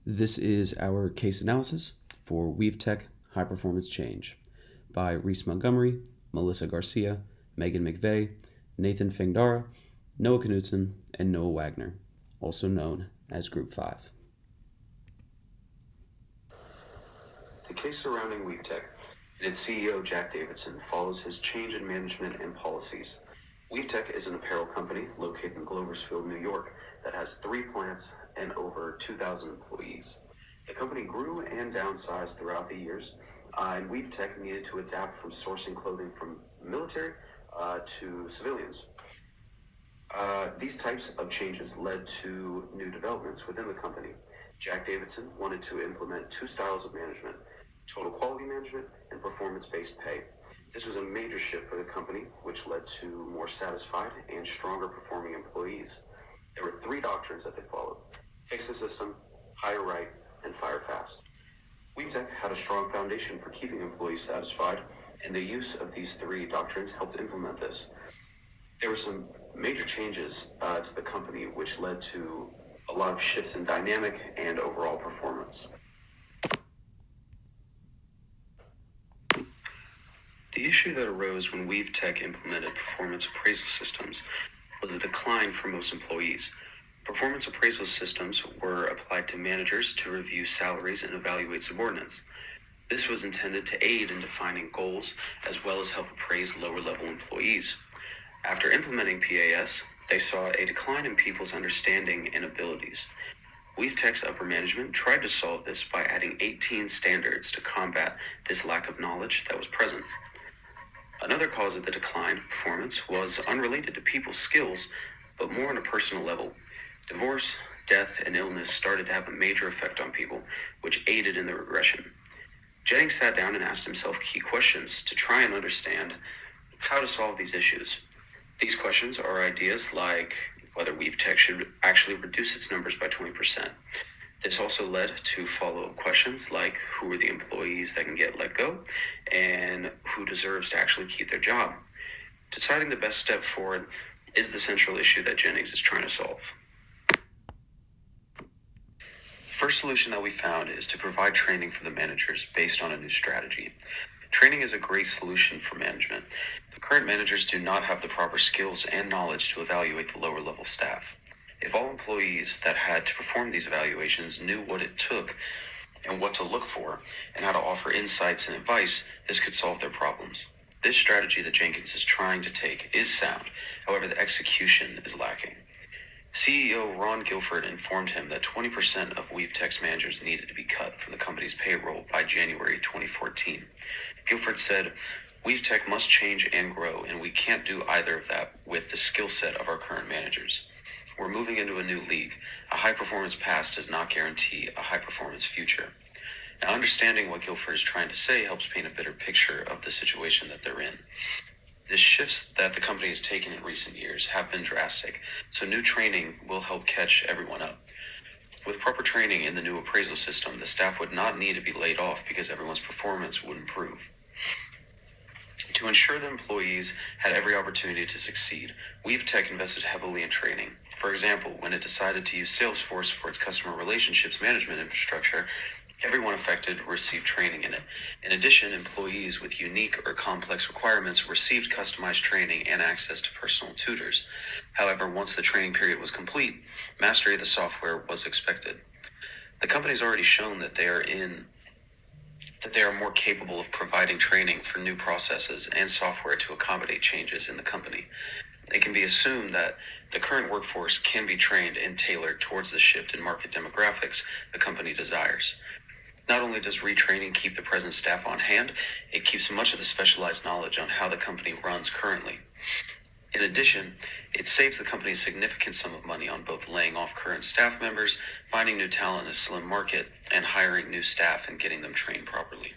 This is our case analysis for WeaveTech High Performance Change by Reese Montgomery, Melissa Garcia, Megan McVeigh, Nathan Fingdara, Noah Knudsen, and Noah Wagner, also known as Group 5. The case surrounding WeaveTech and its CEO Jack Davidson follows his change in management and policies. WeaveTech is an apparel company located in Gloversfield, New York, that has 3 plants and over 2,000 employees. The company grew and downsized throughout the years, and WeaveTech needed to adapt from sourcing clothing from military to civilians. These types of changes led to new developments within the company. Jack Davidson wanted to implement 2 styles of management: total quality management and performance-based pay. This was a major shift for the company, which led to more satisfied and stronger performing employees. There were 3 doctrines that they followed: fix the system, hire right, and fire fast. WeaveTech had a strong foundation for keeping employees satisfied, and the use of these 3 doctrines helped implement this. There were some major changes to the company, which led to a lot of shifts in dynamic and overall performance. The issue that arose when WeaveTech implemented performance appraisal systems was a decline for most employees. Performance appraisal systems were applied to managers to review salaries and evaluate subordinates. This was intended to aid in defining goals as well as help appraise lower-level employees. After implementing PAS, they saw a decline in people's understanding and abilities. WeaveTech's upper management tried to solve this by adding 18 standards to combat this lack of knowledge that was present. Another cause of the decline in performance was unrelated to people's skills, but more on a personal level. Divorce, death, and illness started to have a major effect on people, which aided in the regression. Jennings sat down and asked himself key questions to try and understand how to solve these issues. These questions are ideas like whether WeaveTech should actually reduce its numbers by 20%. This also led to follow-up questions like who are the employees that can get let go and who deserves to actually keep their job. Deciding the best step forward is the central issue that Jennings is trying to solve. First solution that we found is to provide training for the managers based on a new strategy. Training is a great solution for management. The current managers do not have the proper skills and knowledge to evaluate the lower level staff. If all employees that had to perform these evaluations knew what it took and what to look for and how to offer insights and advice, this could solve their problems. This strategy that Jenkins is trying to take is sound. However, the execution is lacking. CEO Ron Guilford informed him that 20% of WeaveTech's managers needed to be cut from the company's payroll by January 2014. Guilford said, WeaveTech must change and grow, and we can't do either of that with the skill set of our current managers. We're moving into a new league. A high-performance past does not guarantee a high-performance future. Now, understanding what Guilford is trying to say helps paint a better picture of the situation that they're in. The shifts that the company has taken in recent years have been drastic, so new training will help catch everyone up. With proper training in the new appraisal system, the staff would not need to be laid off because everyone's performance would improve. To ensure that employees had every opportunity to succeed, WeaveTech invested heavily in training. For example, when it decided to use Salesforce for its customer relationships management infrastructure, everyone affected received training in it. In addition, employees with unique or complex requirements received customized training and access to personal tutors. However, once the training period was complete, mastery of the software was expected. The company has already shown that they are more capable of providing training for new processes and software to accommodate changes in the company. It can be assumed that the current workforce can be trained and tailored towards the shift in market demographics the company desires. Not only does retraining keep the present staff on hand, it keeps much of the specialized knowledge on how the company runs currently. In addition, it saves the company a significant sum of money on both laying off current staff members, finding new talent in a slim market, and hiring new staff and getting them trained properly.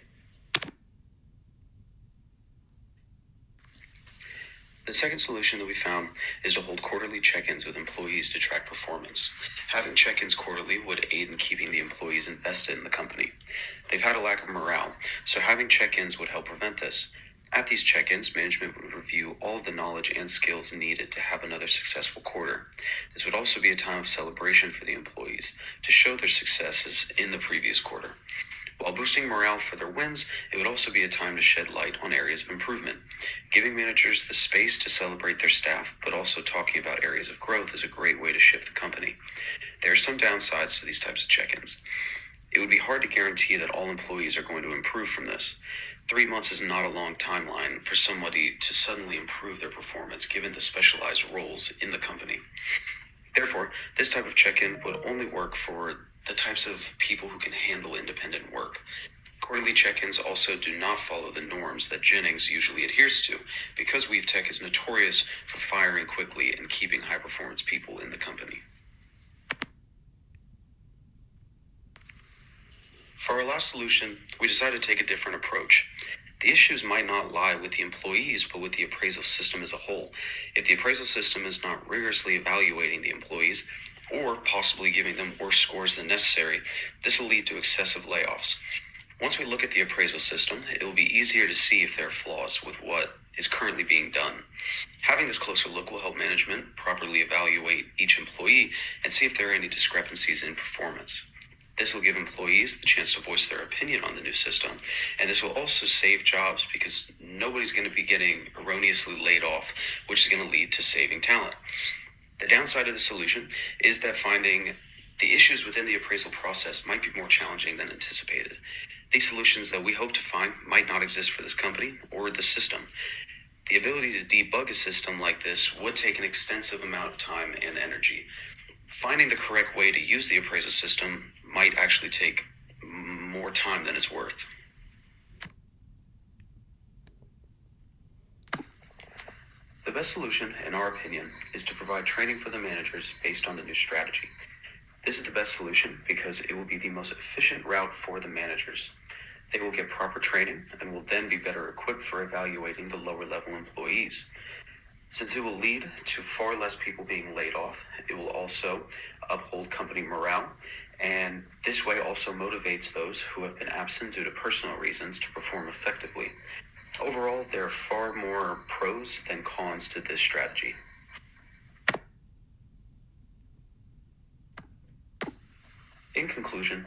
The second solution that we found is to hold quarterly check-ins with employees to track performance. Having check-ins quarterly would aid in keeping the employees invested in the company. They've had a lack of morale, so having check-ins would help prevent this. At these check-ins, management would review all of the knowledge and skills needed to have another successful quarter. This would also be a time of celebration for the employees to show their successes in the previous quarter. While boosting morale for their wins, it would also be a time to shed light on areas of improvement. Giving managers the space to celebrate their staff, but also talking about areas of growth is a great way to shift the company. There are some downsides to these types of check-ins. It would be hard to guarantee that all employees are going to improve from this. 3 months is not a long timeline for somebody to suddenly improve their performance given the specialized roles in the company. Therefore, this type of check-in would only work for the types of people who can handle independent work. Quarterly check-ins also do not follow the norms that Jennings usually adheres to, because Weave Tech is notorious for firing quickly and keeping high-performance people in the company. For our last solution, we decided to take a different approach. The issues might not lie with the employees, but with the appraisal system as a whole. If the appraisal system is not rigorously evaluating the employees, or possibly giving them worse scores than necessary, this will lead to excessive layoffs. Once we look at the appraisal system, it will be easier to see if there are flaws with what is currently being done. Having this closer look will help management properly evaluate each employee and see if there are any discrepancies in performance. This will give employees the chance to voice their opinion on the new system, and this will also save jobs because nobody's going to be getting erroneously laid off, which is going to lead to saving talent. The downside of the solution is that finding the issues within the appraisal process might be more challenging than anticipated. These solutions that we hope to find might not exist for this company or the system. The ability to debug a system like this would take an extensive amount of time and energy. Finding the correct way to use the appraisal system might actually take more time than it's worth. The best solution, in our opinion, is to provide training for the managers based on the new strategy. This is the best solution because it will be the most efficient route for the managers. They will get proper training and will then be better equipped for evaluating the lower level employees. Since it will lead to far less people being laid off, it will also uphold company morale, and this way also motivates those who have been absent due to personal reasons to perform effectively. Overall, there are far more pros than cons to this strategy. In conclusion,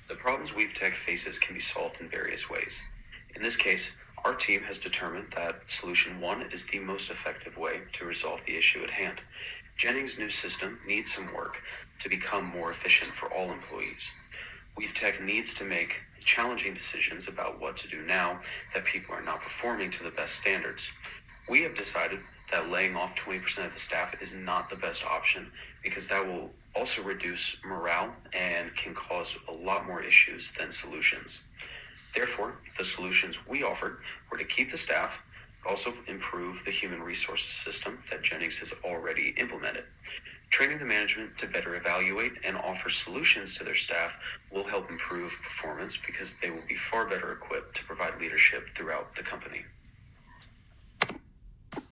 the problems Weave Tech faces can be solved in various ways. In this case, our team has determined that solution 1 is the most effective way to resolve the issue at hand. Jennings' new system needs some work to become more efficient for all employees. Weave Tech needs to make challenging decisions about what to do now that people are not performing to the best standards. We have decided that laying off 20% of the staff is not the best option because that will also reduce morale and can cause a lot more issues than solutions. Therefore, the solutions we offered were to keep the staff, but also improve the human resources system that Jennings has already implemented. Training the management to better evaluate and offer solutions to their staff will help improve performance because they will be far better equipped to provide leadership throughout the company.